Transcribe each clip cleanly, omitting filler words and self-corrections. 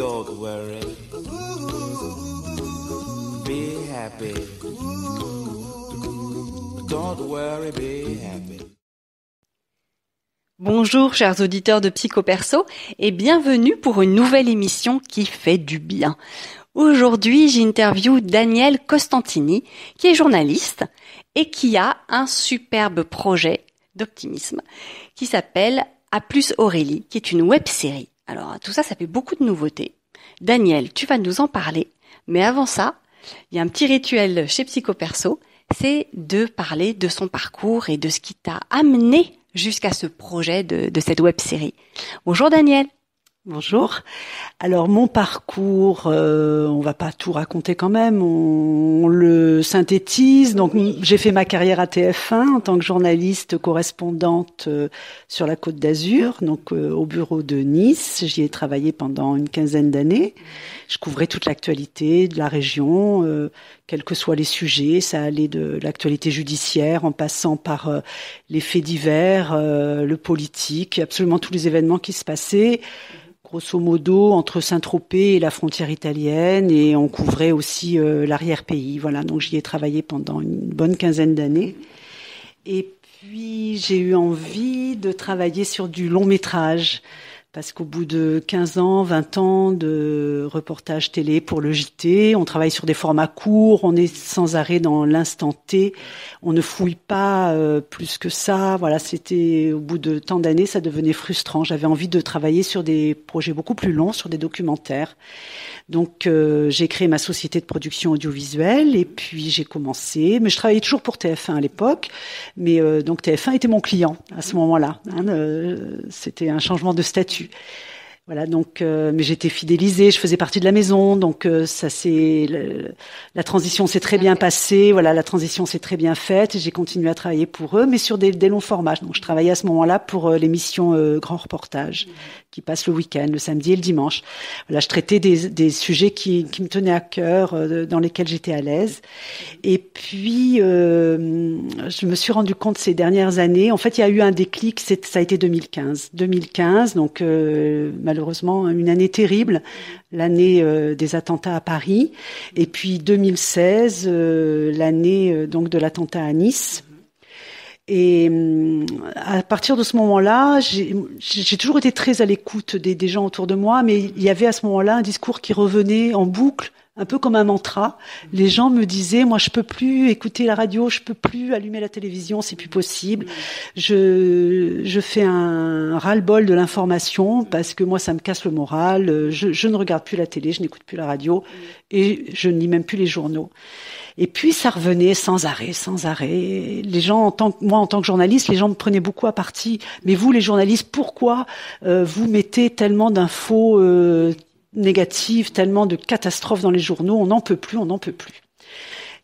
Don't worry. Be happy. Don't worry, be happy. Bonjour chers auditeurs de Psychoperso et bienvenue pour une nouvelle émission qui fait du bien. Aujourd'hui, j'interviewe Danielle Costantini qui est journaliste et qui a un superbe projet d'optimisme qui s'appelle A plus Aurélie, qui est une web-série. Alors tout ça, ça fait beaucoup de nouveautés. Danielle, tu vas nous en parler, mais avant ça, il y a un petit rituel chez Psychoperso, c'est de parler de son parcours et de ce qui t'a amené jusqu'à ce projet de cette web-série. Bonjour Danielle. Bonjour. Alors mon parcours, on va pas tout raconter quand même, on le synthétise. Donc j'ai fait ma carrière à TF1 en tant que journaliste correspondante sur la Côte d'Azur, donc au bureau de Nice. J'y ai travaillé pendant une quinzaine d'années. Je couvrais toute l'actualité de la région, quels que soient les sujets. Ça allait de l'actualité judiciaire en passant par les faits divers, le politique, absolument tous les événements qui se passaient. Grosso modo, entre Saint-Tropez et la frontière italienne, et on couvrait aussi l'arrière-pays. Voilà, donc j'y ai travaillé pendant une bonne quinzaine d'années. Et puis, j'ai eu envie de travailler sur du long-métrage, parce qu'au bout de 15 ans, 20 ans de reportage télé pour le JT, on travaille sur des formats courts, on est sans arrêt dans l'instant T, on ne fouille pas plus que ça. Voilà, c'était au bout de tant d'années, ça devenait frustrant. J'avais envie de travailler sur des projets beaucoup plus longs, sur des documentaires. Donc j'ai créé ma société de production audiovisuelle et puis j'ai commencé. Mais je travaillais toujours pour TF1 à l'époque, mais donc TF1 était mon client à ce moment-là. C'était un changement de statut. Voilà, donc mais j'étais fidélisée, je faisais partie de la maison, donc ça c'est la transition s'est très bien passée. Voilà, la transition s'est très bien faite. J'ai continué à travailler pour eux, mais sur des longs formats. Donc je travaillais à ce moment-là pour l'émission Grand Reportage, qui passe le week-end, le samedi et le dimanche. Voilà, je traitais des sujets qui me tenaient à cœur, dans lesquels j'étais à l'aise. Et puis je me suis rendu compte ces dernières années. En fait, il y a eu un déclic. Ça a été 2015. 2015, donc malheureusement une année terrible, l'année des attentats à Paris, et puis 2016, l'année donc de l'attentat à Nice. Et à partir de ce moment-là, j'ai toujours été très à l'écoute des gens autour de moi, mais il y avait à ce moment-là un discours qui revenait en boucle, un peu comme un mantra. Les gens me disaient, moi je peux plus écouter la radio, je peux plus allumer la télévision, c'est plus possible. Je fais un ras-le-bol de l'information parce que moi ça me casse le moral. Je ne regarde plus la télé, je n'écoute plus la radio et je ne lis même plus les journaux. Et puis ça revenait sans arrêt, sans arrêt. Les gens, moi en tant que journaliste, les gens me prenaient beaucoup à partie. Mais vous, les journalistes, pourquoi vous mettez tellement d'infos négatives, tellement de catastrophes dans les journaux? On n'en peut plus, on n'en peut plus.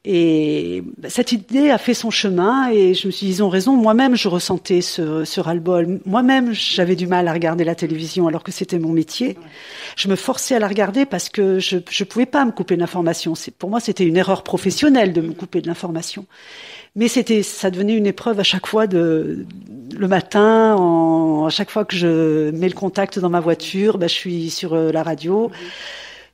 Et cette idée a fait son chemin et je me suis dit, ils ont raison. Moi-même, je ressentais ce ras-le-bol. Moi-même, j'avais du mal à regarder la télévision alors que c'était mon métier. Je me forçais à la regarder parce que je pouvais pas me couper de l'information. Pour moi, c'était une erreur professionnelle de me couper de l'information. Mais ça devenait une épreuve à chaque fois le matin, à chaque fois que je mets le contact dans ma voiture, je suis sur la radio.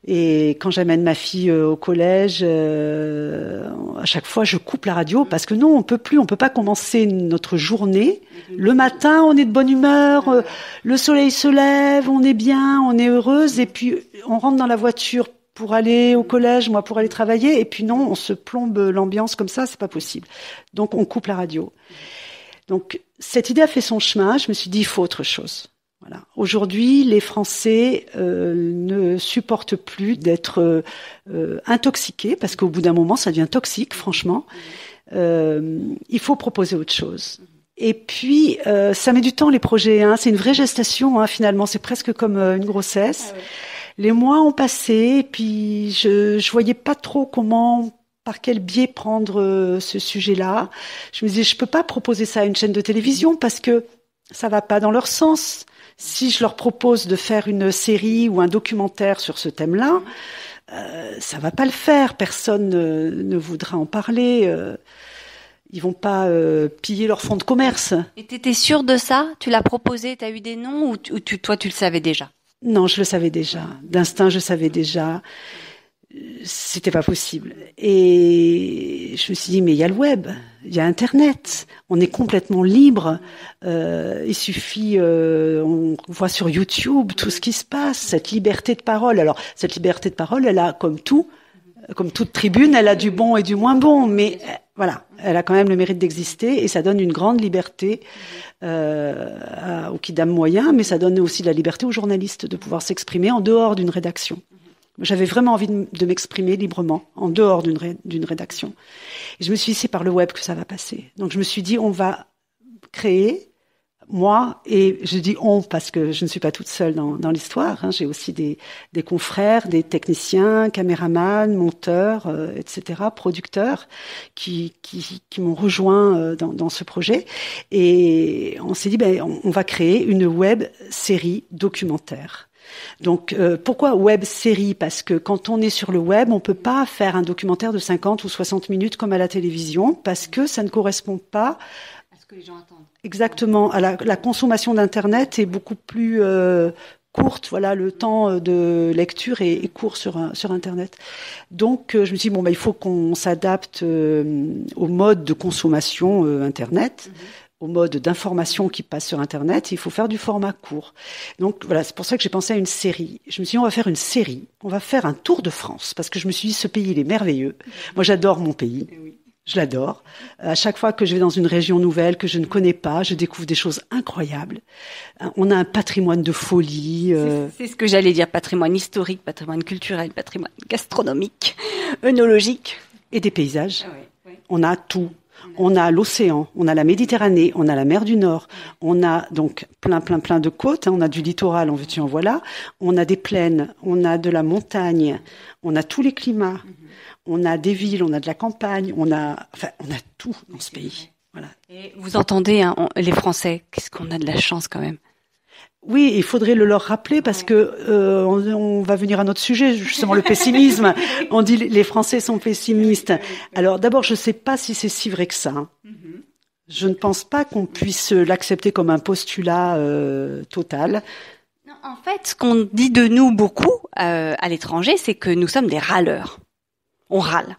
Et quand j'amène ma fille au collège, à chaque fois je coupe la radio parce que non, on peut pas commencer notre journée. Le matin, on est de bonne humeur, le soleil se lève, on est bien, on est heureuse, et puis on rentre dans la voiture pour aller au collège, moi pour aller travailler, et puis non, on se plombe l'ambiance comme ça, c'est pas possible. Donc on coupe la radio. Donc cette idée a fait son chemin. Je me suis dit, il faut autre chose. Voilà. Aujourd'hui, les Français ne supportent plus d'être intoxiqués, parce qu'au bout d'un moment, ça devient toxique, franchement. Il faut proposer autre chose. Et puis, ça met du temps, les projets. C'est une vraie gestation, finalement. C'est presque comme une grossesse. Ah oui. Les mois ont passé, et puis je voyais pas trop par quel biais prendre ce sujet-là. Je me disais, je peux pas proposer ça à une chaîne de télévision parce que ça va pas dans leur sens. Si je leur propose de faire une série ou un documentaire sur ce thème-là, ça va pas le faire. Personne ne voudra en parler. Ils vont pas piller leur fonds de commerce. Et t'étais sûre de ça? Tu l'as proposé, t'as eu des noms ou toi tu le savais déjà? Non, je le savais déjà. D'instinct, je savais déjà. C'était pas possible. Et je me suis dit, mais il y a le web, il y a Internet, on est complètement libre. Il suffit, on voit sur YouTube tout ce qui se passe, cette liberté de parole. Alors, cette liberté de parole, elle a comme toute tribune, elle a du bon et du moins bon, mais voilà, elle a quand même le mérite d'exister et ça donne une grande liberté aux kidam moyens, mais ça donne aussi la liberté aux journalistes de pouvoir s'exprimer en dehors d'une rédaction. J'avais vraiment envie de m'exprimer librement, en dehors d'une rédaction. Et je me suis dit, c'est par le web que ça va passer. Donc je me suis dit, on va créer, moi, et je dis on parce que je ne suis pas toute seule dans l'histoire. Hein. J'ai aussi des confrères, des techniciens, caméramans, monteurs, etc., producteurs, qui m'ont rejoint dans ce projet. Et on s'est dit, on va créer une web série documentaire. Donc, pourquoi web série? Parce que quand on est sur le web, on peut pas faire un documentaire de 50 ou 60 minutes comme à la télévision, parce que ça ne correspond pas à ce que les gens attendent. Exactement. La consommation d'Internet est beaucoup plus courte. Voilà, le temps de lecture est court sur Internet. Donc, je me suis dit, il faut qu'on s'adapte au mode de consommation Internet. Au mode d'information qui passe sur Internet, il faut faire du format court. Donc voilà, c'est pour ça que j'ai pensé à une série. Je me suis dit, on va faire une série, on va faire un tour de France, parce que je me suis dit, ce pays, il est merveilleux. Moi, j'adore mon pays. Je l'adore. À chaque fois que je vais dans une région nouvelle que je ne connais pas, je découvre des choses incroyables. On a un patrimoine de folie. C'est ce que j'allais dire, patrimoine historique, patrimoine culturel, patrimoine gastronomique, œnologique. Et des paysages. Ah oui. On a tout. On a l'océan, on a la Méditerranée, on a la mer du Nord, on a donc plein de côtes, hein, on a du littoral, en veux-tu en voilà, on a des plaines, on a de la montagne, on a tous les climats, on a des villes, on a de la campagne, on a tout dans ce pays. Voilà. Et vous entendez, hein, les Français, qu'est-ce qu'on a de la chance quand même. Oui, il faudrait le leur rappeler parce que on va venir à notre sujet, justement le pessimisme. On dit les Français sont pessimistes. Alors d'abord, je ne sais pas si c'est si vrai que ça. Hein. Je ne pense pas qu'on puisse l'accepter comme un postulat total. Non, en fait, ce qu'on dit de nous beaucoup à l'étranger, c'est que nous sommes des râleurs. On râle.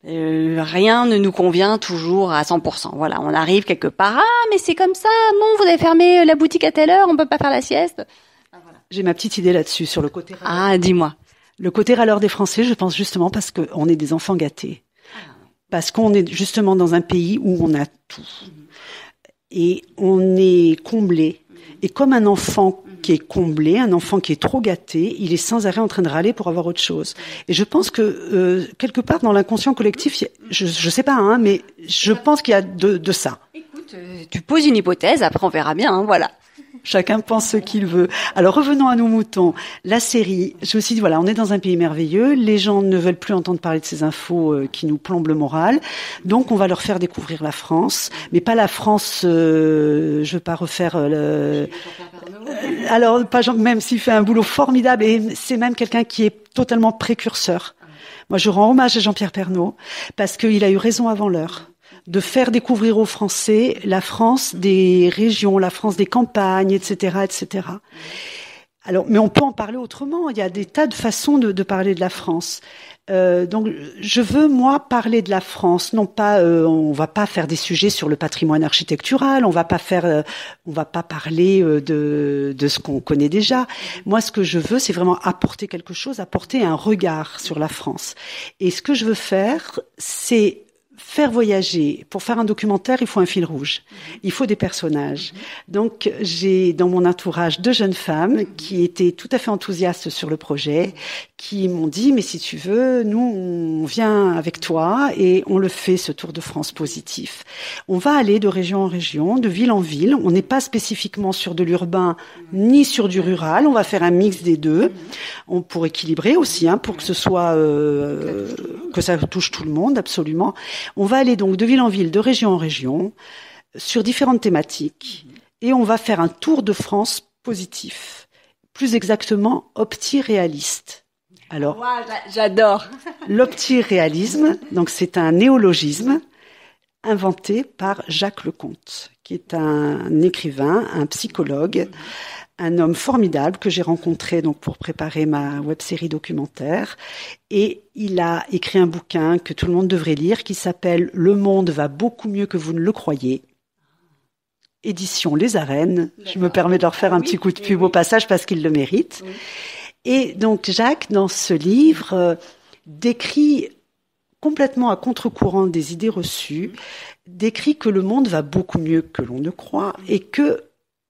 Rien ne nous convient toujours à 100%. Voilà, on arrive quelque part. Ah, mais c'est comme ça. Bon, vous avez fermé la boutique à telle heure, on peut pas faire la sieste. Ah, voilà. J'ai ma petite idée là-dessus sur le côté râleur. Ah, dis-moi. Le côté râleur des Français, je pense justement parce qu'on est des enfants gâtés. Parce qu'on est justement dans un pays où on a tout. Et on est comblé. Et comme un enfant qui est comblé, un enfant qui est trop gâté, il est sans arrêt en train de râler pour avoir autre chose. Et je pense que quelque part dans l'inconscient collectif, je sais pas, hein, mais je pense qu'il y a de ça. Écoute, tu poses une hypothèse, après on verra bien, hein, voilà. Chacun pense ce qu'il veut. Alors revenons à nos moutons. La série, je me suis dit, voilà, on est dans un pays merveilleux, les gens ne veulent plus entendre parler de ces infos qui nous plombent le moral, donc on va leur faire découvrir la France, mais pas la France, je veux pas refaire alors, pas Jean, même s'il fait un boulot formidable, et c'est même quelqu'un qui est totalement précurseur. Moi, je rends hommage à Jean-Pierre Pernaut, parce qu'il a eu raison avant l'heure de faire découvrir aux Français la France des régions, la France des campagnes, etc., etc. Alors, mais on peut en parler autrement. Il y a des tas de façons de parler de la France. Donc, je veux, moi, parler de la France. Non pas, on va pas faire des sujets sur le patrimoine architectural. On va pas parler de ce qu'on connaît déjà. Moi, ce que je veux, c'est vraiment apporter quelque chose, apporter un regard sur la France. Et ce que je veux faire, c'est faire voyager. Pour faire un documentaire, il faut un fil rouge. Il faut des personnages. Donc, j'ai dans mon entourage 2 jeunes femmes qui étaient tout à fait enthousiastes sur le projet, qui m'ont dit, mais si tu veux, nous, on vient avec toi et on le fait, ce Tour de France positif. On va aller de région en région, de ville en ville. On n'est pas spécifiquement sur de l'urbain ni sur du rural. On va faire un mix des deux. On pour équilibrer aussi, hein, pour que ce soit que ça touche tout le monde, absolument. On va aller donc de ville en ville, de région en région, sur différentes thématiques, et on va faire un Tour de France positif. Plus exactement, opti-réaliste. Alors, wow, j'adore. L'opti-réalisme, donc c'est un néologisme inventé par Jacques Leconte, qui est un écrivain, un psychologue, un homme formidable que j'ai rencontré donc pour préparer ma web-série documentaire, et il a écrit un bouquin que tout le monde devrait lire qui s'appelle Le monde va beaucoup mieux que vous ne le croyez. Édition Les Arènes. Je me permets de leur faire un petit coup de pub au passage parce qu'ils le méritent. Oui. Et donc Jacques, dans ce livre, décrit complètement à contre-courant des idées reçues, décrit que le monde va beaucoup mieux que l'on ne croit et que,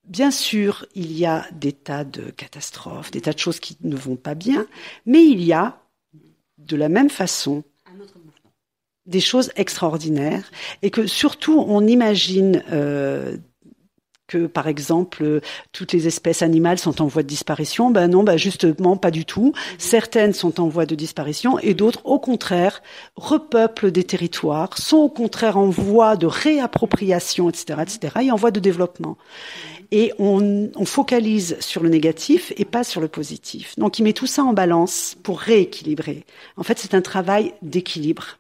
bien sûr, il y a des tas de catastrophes, des tas de choses qui ne vont pas bien, mais il y a, de la même façon, des choses extraordinaires et que surtout on imagine que, par exemple, toutes les espèces animales sont en voie de disparition. Ben non, justement, pas du tout. Certaines sont en voie de disparition et d'autres, au contraire, repeuplent des territoires, sont au contraire en voie de réappropriation, etc., et en voie de développement. Et on focalise sur le négatif et pas sur le positif. Donc, il met tout ça en balance pour rééquilibrer. En fait, c'est un travail d'équilibre.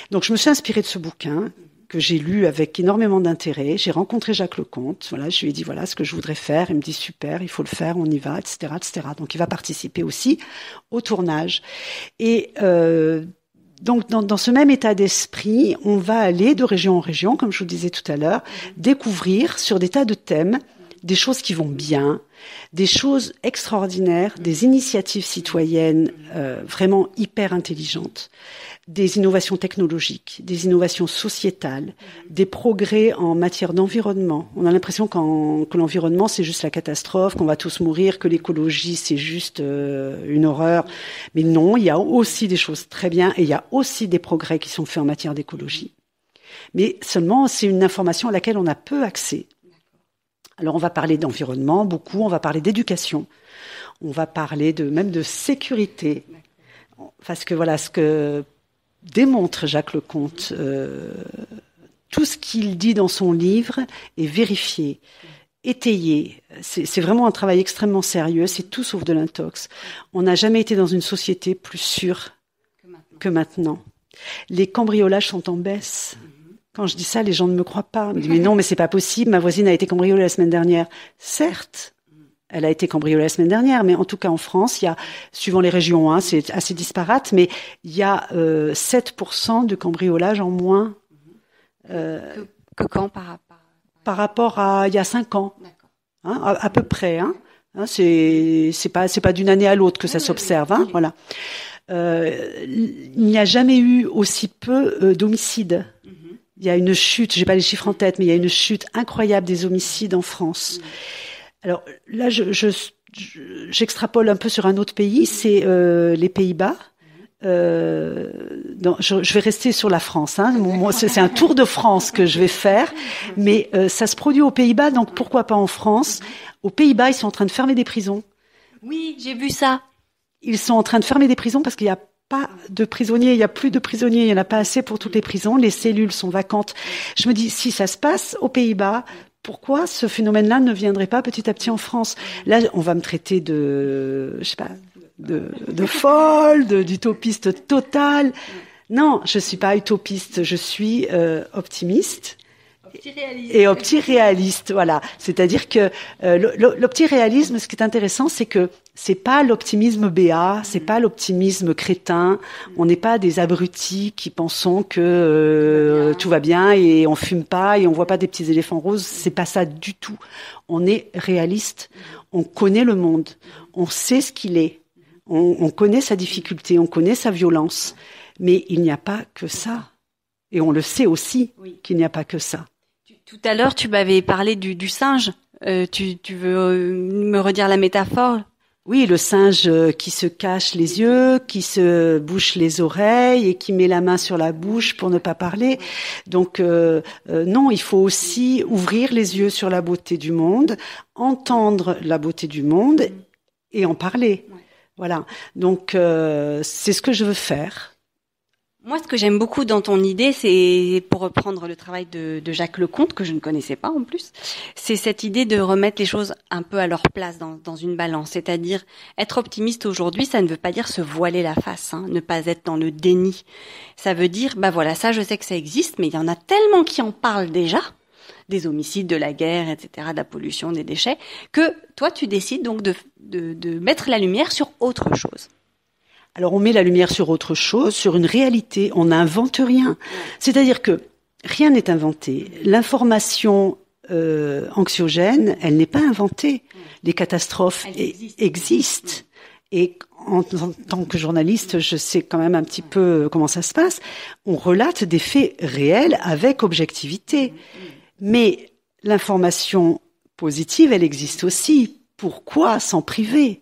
Donc, je me suis inspirée de ce bouquin que j'ai lu avec énormément d'intérêt. J'ai rencontré Jacques Lecomte. Voilà, je lui ai dit voilà ce que je voudrais faire. Il me dit super, il faut le faire, on y va, etc., etc. Donc il va participer aussi au tournage. Et donc dans ce même état d'esprit, on va aller de région en région, comme je vous le disais tout à l'heure, découvrir sur des tas de thèmes des choses qui vont bien, des choses extraordinaires, des initiatives citoyennes vraiment hyper intelligentes, des innovations technologiques, des innovations sociétales, des progrès en matière d'environnement. On a l'impression que l'environnement, c'est juste la catastrophe, qu'on va tous mourir, que l'écologie, c'est juste une horreur. Mais non, il y a aussi des choses très bien et il y a aussi des progrès qui sont faits en matière d'écologie. Mais seulement, c'est une information à laquelle on a peu accès. Alors, on va parler d'environnement, beaucoup, on va parler d'éducation, on va parler même de sécurité. Parce que voilà, ce que démontre Jacques Lecomte, tout ce qu'il dit dans son livre est vérifié, étayé. C'est vraiment un travail extrêmement sérieux, c'est tout sauf de l'intox. On n'a jamais été dans une société plus sûre que maintenant. Les cambriolages sont en baisse. Quand je dis ça, les gens ne me croient pas. Ils me disent, mais non, mais c'est pas possible, ma voisine a été cambriolée la semaine dernière. Certes, elle a été cambriolée la semaine dernière, mais en tout cas en France, il y a, suivant les régions, hein, c'est assez disparate, mais il y a 7% de cambriolage en moins. Que quand par rapport à il y a 5 ans. Hein, à peu près. Hein. C'est pas d'une année à l'autre que ça s'observe. Hein, voilà. Il n'y a jamais eu aussi peu d'homicides. Il y a une chute, j'ai pas les chiffres en tête, mais il y a une chute incroyable des homicides en France. Alors là, j'extrapole un peu sur un autre pays, c'est les Pays-Bas. Je vais rester sur la France. Hein. C'est un tour de France que je vais faire, mais ça se produit aux Pays-Bas, donc pourquoi pas en France? Aux Pays-Bas, ils sont en train de fermer des prisons. Oui, j'ai vu ça. Ils sont en train de fermer des prisons parce qu'il y a pas de prisonniers, il y a plus de prisonniers, il y en a pas assez pour toutes les prisons, les cellules sont vacantes. Je me dis, si ça se passe aux Pays-Bas, pourquoi ce phénomène-là ne viendrait pas petit à petit en France? Là, on va me traiter de folle, d'utopiste totale. Non, je suis pas utopiste, je suis optimiste. Et opti-réaliste, voilà. C'est-à-dire que l'opti-réalisme, ce qui est intéressant, c'est que c'est pas l'optimisme béat, c'est pas l'optimisme crétin. On n'est pas des abrutis qui pensons que tout va bien et on fume pas et on voit pas des petits éléphants roses. C'est pas ça du tout. On est réaliste. On connaît le monde. On sait ce qu'il est. On connaît sa difficulté. On connaît sa violence. Mais il n'y a pas que ça. Et on le sait aussi qu'il n'y a pas que ça. Tout à l'heure, tu m'avais parlé du singe. Tu veux me redire la métaphore? Oui, le singe qui se cache les yeux, qui se bouche les oreilles et qui met la main sur la bouche pour ne pas parler. Donc non, il faut aussi ouvrir les yeux sur la beauté du monde, entendre la beauté du monde et en parler. Voilà. Donc c'est ce que je veux faire. Moi, ce que j'aime beaucoup dans ton idée, c'est, pour reprendre le travail de Jacques Lecomte, que je ne connaissais pas en plus, c'est cette idée de remettre les choses un peu à leur place dans une balance. C'est-à-dire, être optimiste aujourd'hui, ça ne veut pas dire se voiler la face, hein, ne pas être dans le déni. Ça veut dire, bah voilà, ça je sais que ça existe, mais il y en a tellement qui en parlent déjà, des homicides, de la guerre, etc., de la pollution, des déchets, que toi tu décides donc de mettre la lumière sur autre chose. Alors on met la lumière sur autre chose, sur une réalité, on n'invente rien. C'est-à-dire que rien n'est inventé. L'information anxiogène, elle n'est pas inventée. Les catastrophes existent. Et en tant que journaliste, je sais quand même un petit peu comment ça se passe. On relate des faits réels avec objectivité. Mais l'information positive, elle existe aussi. Pourquoi s'en priver ?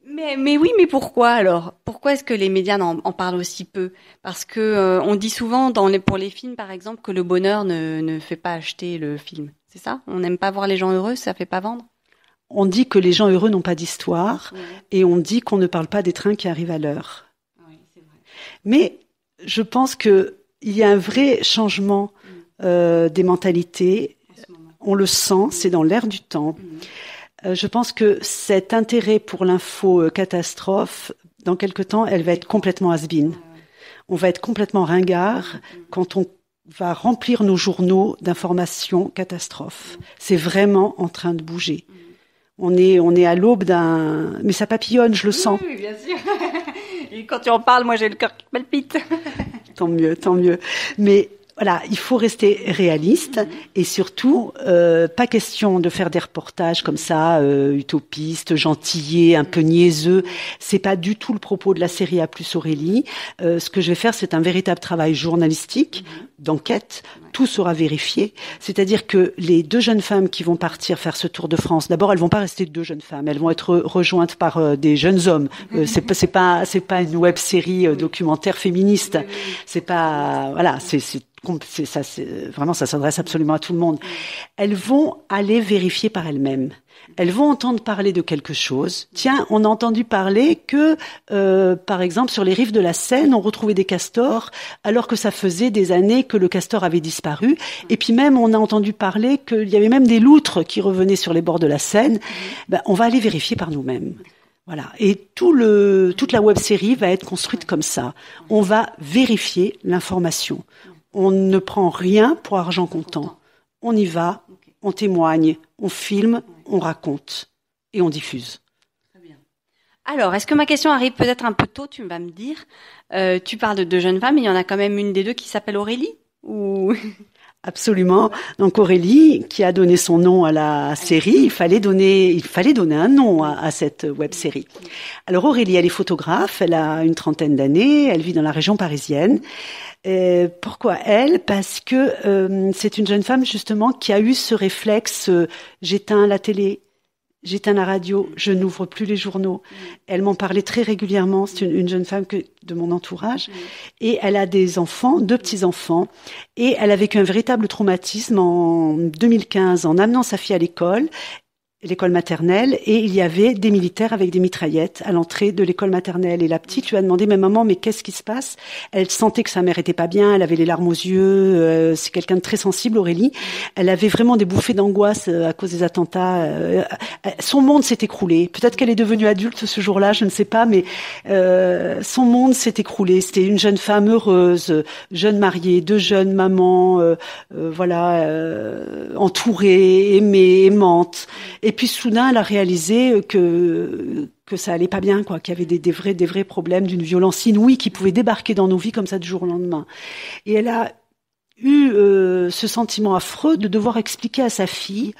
Mais oui, mais pourquoi alors? Pourquoi est-ce que les médias en parlent aussi peu? Parce que on dit souvent pour les films par exemple que le bonheur ne fait pas acheter le film. C'est ça? On n'aime pas voir les gens heureux, ça fait pas vendre? On dit que les gens heureux n'ont pas d'histoire, et on dit qu'on ne parle pas des trains qui arrivent à l'heure. Oui, c'est vrai. Mais je pense que il y a un vrai changement des mentalités. On le sent, c'est dans l'air du temps. Je pense que cet intérêt pour l'info catastrophe, dans quelque temps, elle va être complètement has-been. On va être complètement ringard quand on va remplir nos journaux d'informations catastrophes. C'est vraiment en train de bouger. On est à l'aube mais ça papillonne, je le sens. Oui, bien sûr. Et quand tu en parles, moi j'ai le cœur qui palpite. Tant mieux. Mais voilà, il faut rester réaliste et surtout pas question de faire des reportages comme ça utopistes, gentillés, un peu niaiseux. C'est pas du tout le propos de la série A+ Aurélie. Ce que je vais faire, c'est un véritable travail journalistique, d'enquête. Tout sera vérifié. C'est-à-dire que les 2 jeunes femmes qui vont partir faire ce tour de France, d'abord, elles vont pas rester 2 jeunes femmes. Elles vont être rejointes par des jeunes hommes. C'est pas une web série documentaire féministe. C'est pas, voilà, vraiment, ça s'adresse absolument à tout le monde. Elles vont aller vérifier par elles-mêmes. Elles vont entendre parler de quelque chose. Tiens, on a entendu parler que, par exemple, sur les rives de la Seine, on retrouvait des castors, alors que ça faisait des années que le castor avait disparu. Et puis même, on a entendu parler qu'il y avait même des loutres qui revenaient sur les bords de la Seine. Ben, on va aller vérifier par nous-mêmes. Voilà. Et toute la web série va être construite comme ça. On va vérifier l'information. On ne prend rien pour argent comptant. On y va, on témoigne, on filme, on raconte et on diffuse. Très bien. Alors, est-ce que ma question arrive peut-être un peu tôt, tu vas me dire. Tu parles de 2 jeunes femmes, mais il y en a quand même une des 2 qui s'appelle Aurélie ou... Absolument. Donc Aurélie, qui a donné son nom à la série, il fallait donner un nom à cette web série. Alors Aurélie, elle est photographe, elle a une 30aine d'années, elle vit dans la région parisienne. Pourquoi elle? Parce que c'est une jeune femme justement qui a eu ce réflexe j'éteins la télé, j'éteins la radio, je n'ouvre plus les journaux. Elle m'en parlait très régulièrement. C'est une jeune femme de mon entourage. Et elle a des enfants, 2 petits-enfants. Et elle a vécu un véritable traumatisme en 2015 en amenant sa fille à l'école maternelle, et il y avait des militaires avec des mitraillettes à l'entrée de l'école maternelle. Et la petite lui a demandé, mais maman, mais qu'est-ce qui se passe? Elle sentait que sa mère était pas bien, elle avait les larmes aux yeux, c'est quelqu'un de très sensible, Aurélie. Elle avait vraiment des bouffées d'angoisse à cause des attentats. Son monde s'est écroulé. Peut-être qu'elle est devenue adulte ce jour-là, je ne sais pas, mais son monde s'est écroulé. C'était une jeune femme heureuse, jeune mariée, 2 jeunes mamans, entourée, aimée, aimante. Et puis soudain, elle a réalisé que ça allait pas bien, quoi, qu'il y avait des vrais problèmes, d'une violence inouïe qui pouvait débarquer dans nos vies comme ça du jour au lendemain. Et elle a eu ce sentiment affreux de devoir expliquer à sa fille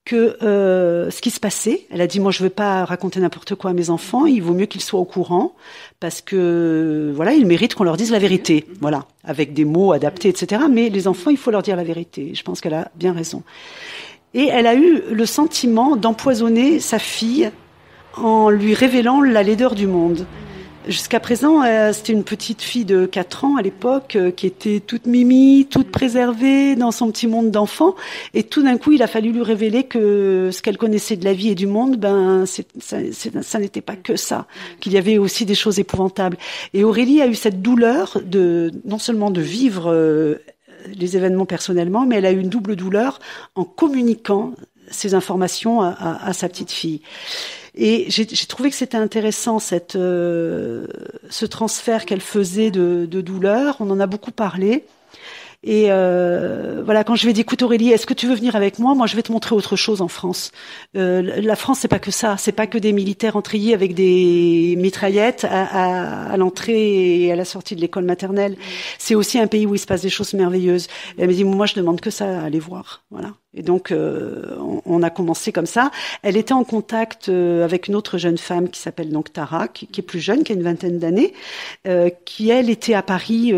que ce qui se passait. Elle a dit, moi je veux pas raconter n'importe quoi à mes enfants, il vaut mieux qu'ils soient au courant parce que voilà, ils méritent qu'on leur dise la vérité, voilà, avec des mots adaptés, etc. Mais les enfants, il faut leur dire la vérité. Je pense qu'elle a bien raison. Et elle a eu le sentiment d'empoisonner sa fille en lui révélant la laideur du monde. Jusqu'à présent, c'était une petite fille de 4 ans à l'époque qui était toute mimi, toute préservée dans son petit monde d'enfant. Et tout d'un coup, il a fallu lui révéler que ce qu'elle connaissait de la vie et du monde, ça n'était pas que ça, qu'il y avait aussi des choses épouvantables. Et Aurélie a eu cette douleur non seulement de vivre les événements personnellement, mais elle a eu une double douleur en communiquant ces informations à sa petite fille. Et j'ai trouvé que c'était intéressant ce transfert qu'elle faisait de douleur. On en a beaucoup parlé. Et voilà, quand je lui ai dit, écoute Aurélie, est-ce que tu veux venir avec moi? Moi, je vais te montrer autre chose en France. La France, c'est pas que ça. C'est pas que des militaires entriés avec des mitraillettes à l'entrée et à la sortie de l'école maternelle. C'est aussi un pays où il se passe des choses merveilleuses. Et elle m'a dit, moi, je demande que ça, à aller voir. Voilà. Et donc, on a commencé comme ça. Elle était en contact avec une autre jeune femme qui s'appelle donc Tara, qui est plus jeune, qui a une vingtaine d'années, qui, elle, était à Paris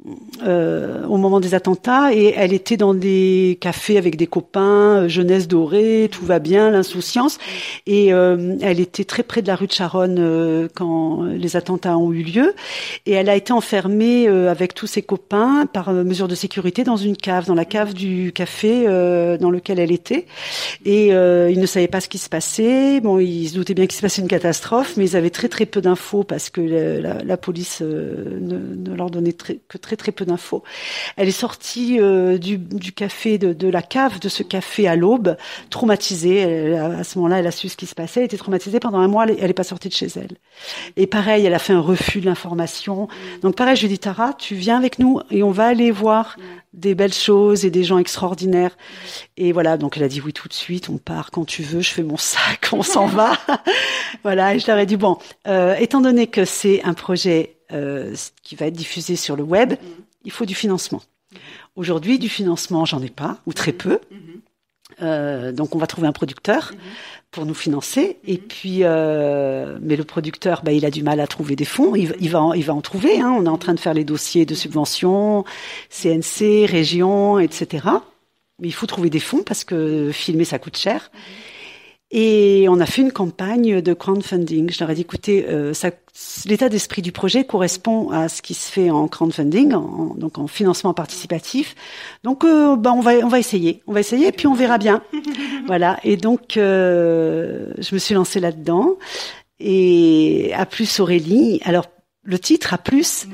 au moment des attentats, et elle était dans des cafés avec des copains, jeunesse dorée, tout va bien, l'insouciance, et elle était très près de la rue de Charonne quand les attentats ont eu lieu, et elle a été enfermée avec tous ses copains par mesure de sécurité dans une cave, dans la cave du café dans lequel elle était, et ils ne savaient pas ce qui se passait. Bon, ils se doutaient bien qu'il se passait une catastrophe, mais ils avaient très très peu d'infos parce que la police ne leur donnait que très peu d'infos. Elle est sortie du café, de la cave de ce café à l'aube, traumatisée. À ce moment-là, elle a su ce qui se passait. Elle était traumatisée pendant un mois. Elle est pas sortie de chez elle. Et pareil, elle a fait un refus de l'information. Donc pareil, je lui ai dit, Tara, tu viens avec nous et on va aller voir des belles choses et des gens extraordinaires. Et voilà, donc elle a dit oui tout de suite, on part quand tu veux, je fais mon sac, on s'en va. Voilà, et je leur ai dit, bon, étant donné que c'est un projet qui va être diffusé sur le web, il faut du financement. Aujourd'hui, du financement, j'en ai pas, ou très peu. Donc on va trouver un producteur pour nous financer, et puis mais le producteur, il a du mal à trouver des fonds. Il va en trouver, hein. On est en train de faire les dossiers de subventions, CNC, région, etc. Mais il faut trouver des fonds parce que filmer ça coûte cher. Et on a fait une campagne de crowdfunding. Je leur ai dit, écoutez, l'état d'esprit du projet correspond à ce qui se fait en crowdfunding, donc en financement participatif. Donc, on va essayer, et puis on verra bien. Voilà. Et donc, je me suis lancée là-dedans. Et à plus Aurélie. Alors, le titre à plus.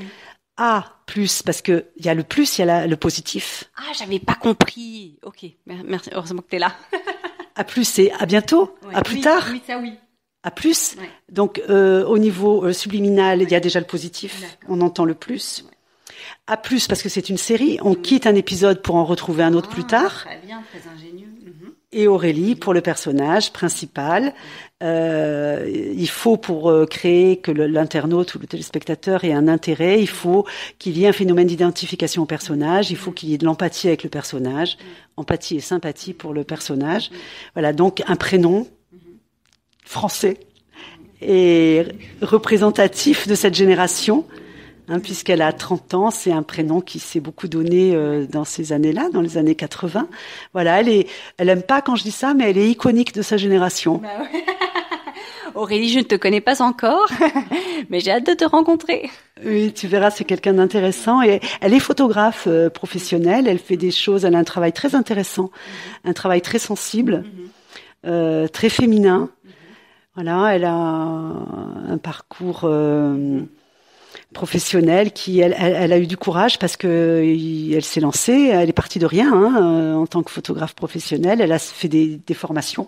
A plus, parce que il y a le plus, il y a le positif. Ah, j'avais pas compris. Ok, merci. Heureusement que t'es là. À plus, c'est à bientôt, ouais, à plus tard. Oui, ça oui. À plus. Ouais. Donc, au niveau subliminal, il y a déjà le positif. On entend le plus. Ouais. À plus, parce que c'est une série. On quitte un épisode pour en retrouver un autre plus tard. Très bien, très ingénieux. Et Aurélie pour le personnage principal. Il faut pour créer que l'internaute ou le téléspectateur ait un intérêt, il faut qu'il y ait un phénomène d'identification au personnage, il faut qu'il y ait de l'empathie avec le personnage, empathie et sympathie pour le personnage. Voilà, donc un prénom français et représentatif de cette génération. Puisqu'elle a 30 ans, c'est un prénom qui s'est beaucoup donné dans ces années-là, dans les années 80. Voilà, elle aime pas quand je dis ça, mais elle est iconique de sa génération. Bah ouais. Aurélie, je ne te connais pas encore, mais j'ai hâte de te rencontrer. Oui, tu verras, c'est quelqu'un d'intéressant. Et elle est photographe professionnelle, elle fait des choses, elle a un travail très intéressant, un travail très sensible, très féminin. Voilà, elle a un parcours professionnelle qui elle a eu du courage parce que elle s'est lancée, elle est partie de rien en tant que photographe professionnelle, elle a fait des formations.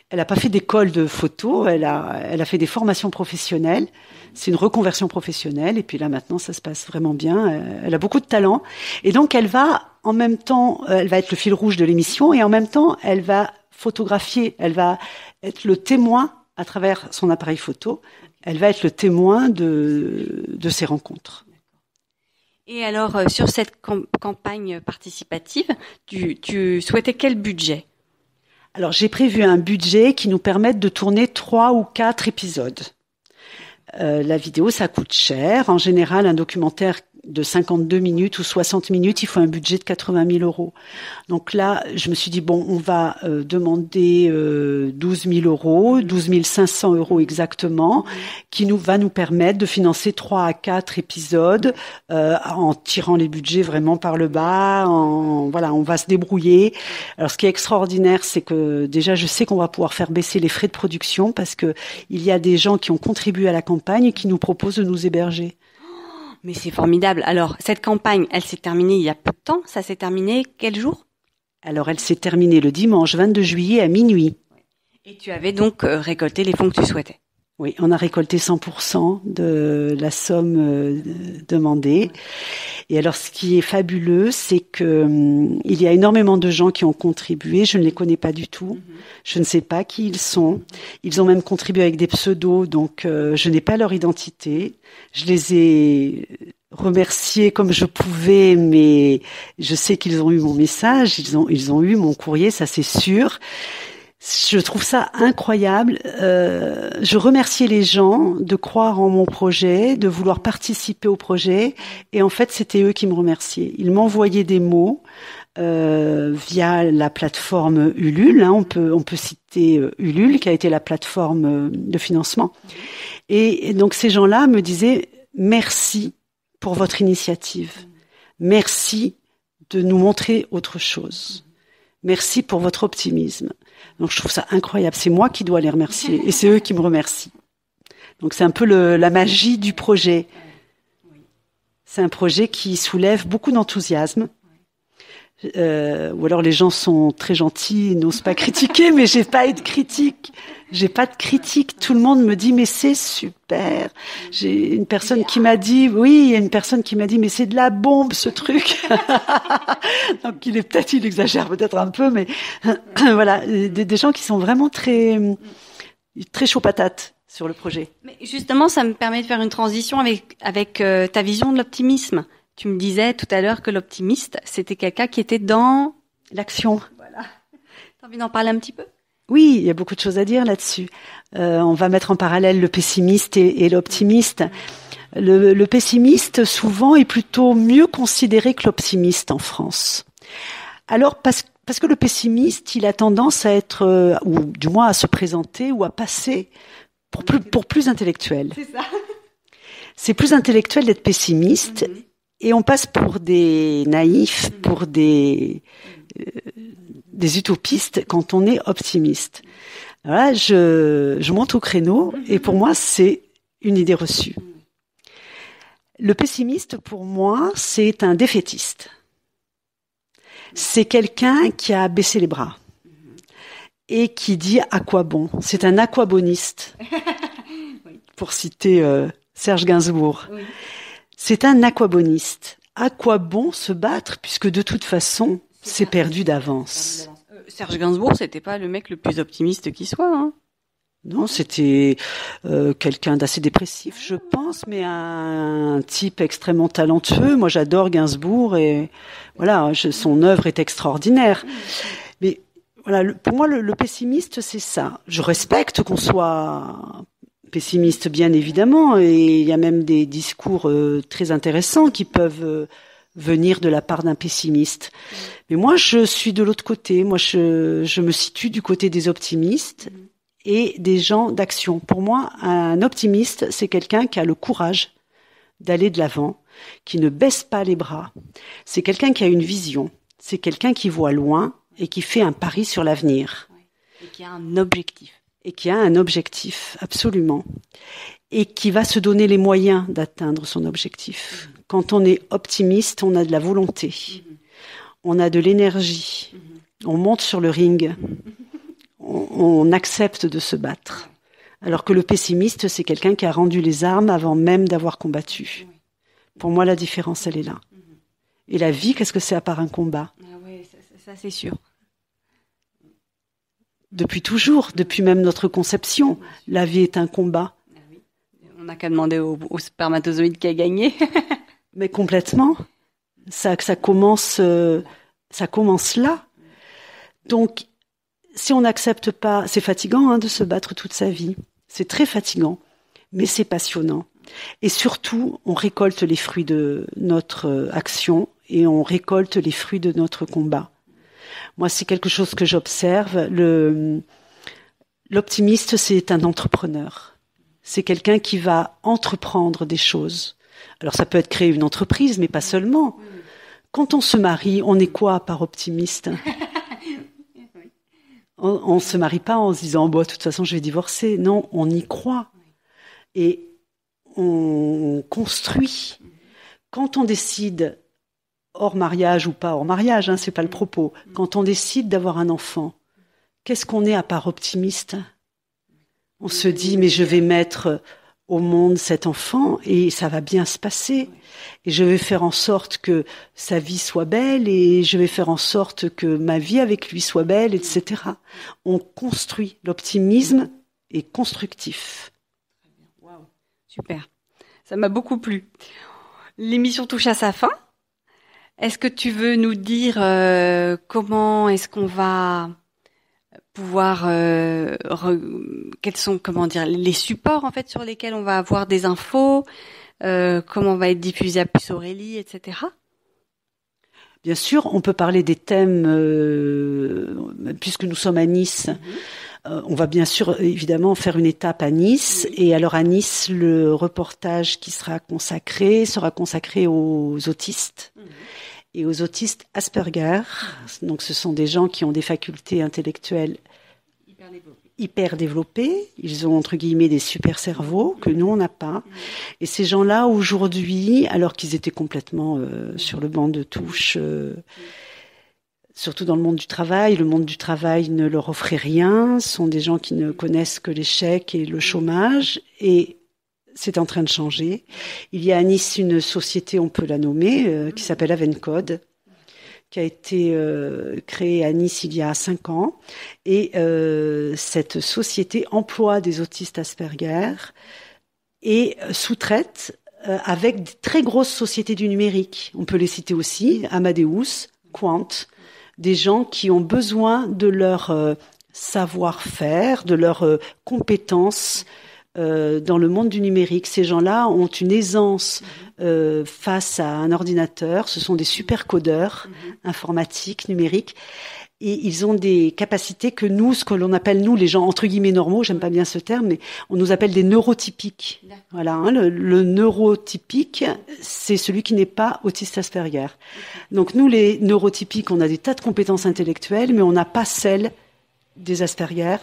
Elle a pas fait d'école de photo, elle a fait des formations professionnelles. C'est une reconversion professionnelle et puis là maintenant ça se passe vraiment bien, elle a beaucoup de talent et donc elle va en même temps, elle va être le fil rouge de l'émission et en même temps, elle va photographier, elle va être le témoin à travers son appareil photo. Elle va être le témoin de ces rencontres. Et alors, sur cette campagne participative, tu souhaitais quel budget? Alors, j'ai prévu un budget qui nous permette de tourner 3 ou 4 épisodes. La vidéo, ça coûte cher. En général, un documentaire de 52 minutes ou 60 minutes, il faut un budget de 80 000 euros. Donc là, je me suis dit, bon, on va demander 12 000 euros, 12 500 euros exactement, qui va nous permettre de financer 3 à 4 épisodes en tirant les budgets vraiment par le bas. Voilà, on va se débrouiller. Alors, ce qui est extraordinaire, c'est que déjà, je sais qu'on va pouvoir faire baisser les frais de production parce que il y a des gens qui ont contribué à la campagne et qui nous proposent de nous héberger. Mais c'est formidable. Alors, cette campagne, elle s'est terminée il y a peu de temps. Ça s'est terminé quel jour? Alors, elle s'est terminée le dimanche 22 juillet à minuit. Et tu avais donc récolté les fonds que tu souhaitais? Oui, on a récolté 100% de la somme demandée. Et alors, ce qui est fabuleux, c'est que il y a énormément de gens qui ont contribué. Je ne les connais pas du tout. Je ne sais pas qui ils sont. Ils ont même contribué avec des pseudos, donc je n'ai pas leur identité. Je les ai remerciés comme je pouvais, mais je sais qu'ils ont eu mon message, ils ont eu mon courrier, ça c'est sûr. Je trouve ça incroyable. Je remerciais les gens de croire en mon projet, de vouloir participer au projet. Et en fait, c'était eux qui me remerciaient. Ils m'envoyaient des mots via la plateforme Ulule. On peut citer Ulule, qui a été la plateforme de financement. Et donc, ces gens-là me disaient « Merci pour votre initiative. Merci de nous montrer autre chose. Merci pour votre optimisme. » Donc je trouve ça incroyable. C'est moi qui dois les remercier et c'est eux qui me remercient. Donc c'est un peu la magie du projet. C'est un projet qui soulève beaucoup d'enthousiasme. Ou alors les gens sont très gentils, n'osent pas critiquer, mais j'ai pas de critique. J'ai pas de critique. Tout le monde me dit mais c'est super. J'ai une personne qui m'a dit il y a une personne qui m'a dit mais c'est de la bombe ce truc. Donc il exagère peut-être un peu, mais voilà, des gens qui sont vraiment très très chaud patate sur le projet. Mais justement, ça me permet de faire une transition avec ta vision de l'optimisme. Tu me disais tout à l'heure que l'optimiste, c'était quelqu'un qui était dans l'action. Voilà. T'as envie d'en parler un petit peu ? Oui, il y a beaucoup de choses à dire là-dessus. On va mettre en parallèle le pessimiste et l'optimiste. Le pessimiste, souvent, est plutôt mieux considéré que l'optimiste en France. Alors, parce que le pessimiste, il a tendance à être, ou du moins à se présenter ou à passer pour plus intellectuel. C'est ça. C'est plus intellectuel d'être pessimiste. Et on passe pour des naïfs, pour des utopistes quand on est optimiste. Alors là, je monte au créneau et pour moi, c'est une idée reçue. Le pessimiste, pour moi, c'est un défaitiste. C'est quelqu'un qui a baissé les bras et qui dit à quoi bon. C'est un aquaboniste, pour citer Serge Gainsbourg. Oui. C'est un aquaboniste. À quoi bon se battre puisque de toute façon, c'est perdu d'avance. Serge Gainsbourg, c'était pas le mec le plus optimiste qui soit, hein. Non, c'était quelqu'un d'assez dépressif, je pense, mais un type extrêmement talentueux. Moi, j'adore Gainsbourg et voilà, son œuvre est extraordinaire. Mais voilà, pour moi, le pessimiste, c'est ça. Je respecte qu'on soit pessimiste, bien évidemment, et il y a même des discours très intéressants qui peuvent venir de la part d'un pessimiste. Mais moi, je suis de l'autre côté. Moi, je me situe du côté des optimistes et des gens d'action. Pour moi, un optimiste, c'est quelqu'un qui a le courage d'aller de l'avant, qui ne baisse pas les bras. C'est quelqu'un qui a une vision. C'est quelqu'un qui voit loin et qui fait un pari sur l'avenir. Et qui a un objectif. Et qui a un objectif, absolument. Et qui va se donner les moyens d'atteindre son objectif. Quand on est optimiste, on a de la volonté. On a de l'énergie. On monte sur le ring. On accepte de se battre. Alors que le pessimiste, c'est quelqu'un qui a rendu les armes avant même d'avoir combattu. Pour moi, la différence, elle est là. Et la vie, qu'est-ce que c'est à part un combat ? Ah oui, ça c'est sûr. Depuis toujours, depuis même notre conception, la vie est un combat. On n'a qu'à demander au spermatozoïde qui a gagné. Mais complètement. Ça commence là. Donc, si on n'accepte pas, c'est fatigant de se battre toute sa vie. C'est très fatigant, mais c'est passionnant. Et surtout, on récolte les fruits de notre action et on récolte les fruits de notre combat. Moi, c'est quelque chose que j'observe. L'optimiste, c'est un entrepreneur. C'est quelqu'un qui va entreprendre des choses. Alors, ça peut être créer une entreprise, mais pas seulement. Quand on se marie, on est quoi par optimiste ? On se marie pas en se disant de toute façon, je vais divorcer. Non, on y croit. Et on construit. Quand on décide hors mariage ou pas hors mariage, c'est pas le propos. Quand on décide d'avoir un enfant, qu'est-ce qu'on est à part optimiste ? On se dit, mais je vais mettre au monde cet enfant et ça va bien se passer. Et je vais faire en sorte que sa vie soit belle et je vais faire en sorte que ma vie avec lui soit belle, etc. On construit. L'optimisme est constructif. Wow. Super. Ça m'a beaucoup plu. L'émission touche à sa fin. Est-ce que tu veux nous dire comment est-ce qu'on va pouvoir quels sont les supports en fait sur lesquels on va avoir des infos, comment va être diffusé à Puce Aurélie, etc. Bien sûr, on peut parler des thèmes puisque nous sommes à Nice. On va bien sûr évidemment faire une étape à Nice. Et alors à Nice, le reportage qui sera consacré aux autistes. Et aux autistes Asperger. Donc ce sont des gens qui ont des facultés intellectuelles hyper développées. Ils ont entre guillemets des super cerveaux que nous on n'a pas. Et ces gens-là aujourd'hui, alors qu'ils étaient complètement sur le banc de touche, surtout dans le monde du travail ne leur offrait rien. Ce sont des gens qui ne connaissent que l'échec et le chômage. Et c'est en train de changer. Il y a à Nice une société, on peut la nommer, qui s'appelle Avencode, qui a été créée à Nice il y a 5 ans. Et cette société emploie des autistes Asperger et sous-traite avec de très grosses sociétés du numérique. On peut les citer aussi, Amadeus, Quant, des gens qui ont besoin de leur savoir-faire, de leurs compétences dans le monde du numérique. Ces gens-là ont une aisance face à un ordinateur. Ce sont des super codeurs informatiques, numériques. Et ils ont des capacités que nous, ce que l'on appelle, nous, les gens entre guillemets normaux, j'aime pas bien ce terme, mais on nous appelle des neurotypiques. Voilà, hein, le neurotypique, c'est celui qui n'est pas autiste Asperger. Donc nous, les neurotypiques, on a des tas de compétences intellectuelles, mais on n'a pas celles des Asperger,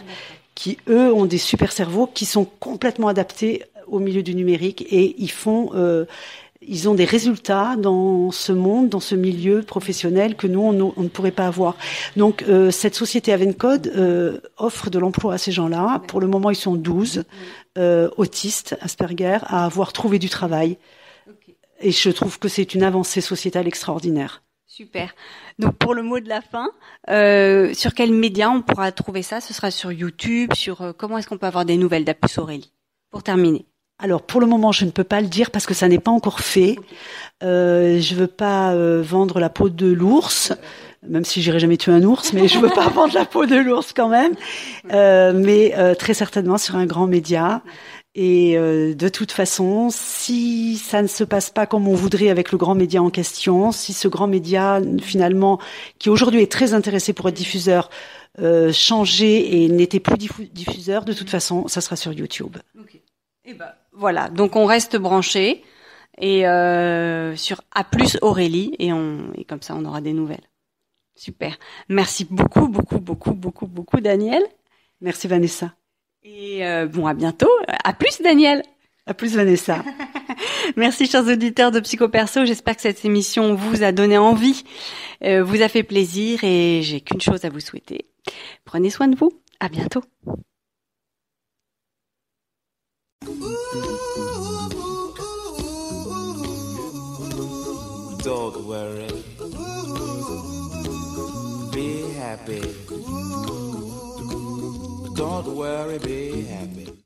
qui, eux, ont des super cerveaux qui sont complètement adaptés au milieu du numérique et ils ont des résultats dans ce monde, dans ce milieu professionnel que nous, on ne pourrait pas avoir. Donc, cette société Avencode offre de l'emploi à ces gens-là. Pour le moment, ils sont 12 autistes Asperger à avoir trouvé du travail. Et je trouve que c'est une avancée sociétale extraordinaire. Super. Donc pour le mot de la fin, sur quels médias on pourra trouver ça? Ce sera sur YouTube, comment est-ce qu'on peut avoir des nouvelles d'Puce Aurélie? Pour terminer. Alors pour le moment, je ne peux pas le dire parce que ça n'est pas encore fait. Je veux pas vendre la peau de l'ours, même si j'irai jamais tuer un ours, mais je veux pas vendre la peau de l'ours quand même. Mais très certainement sur un grand média. Et de toute façon, si ça ne se passe pas comme on voudrait avec le grand média en question, si ce grand média finalement, qui aujourd'hui est très intéressé pour être diffuseur, changeait et n'était plus diffuseur, de toute façon, ça sera sur YouTube. Okay. Et voilà, donc on reste branché et sur A+ Aurélie et comme ça on aura des nouvelles. Super. Merci beaucoup Daniel. Merci Vanessa. Et à bientôt. À plus Daniel. À plus Vanessa. Merci chers auditeurs de Psychoperso. J'espère que cette émission vous a donné envie, vous a fait plaisir et j'ai qu'une chose à vous souhaiter. Prenez soin de vous. À bientôt. Don't worry. Be happy. Don't worry, be happy.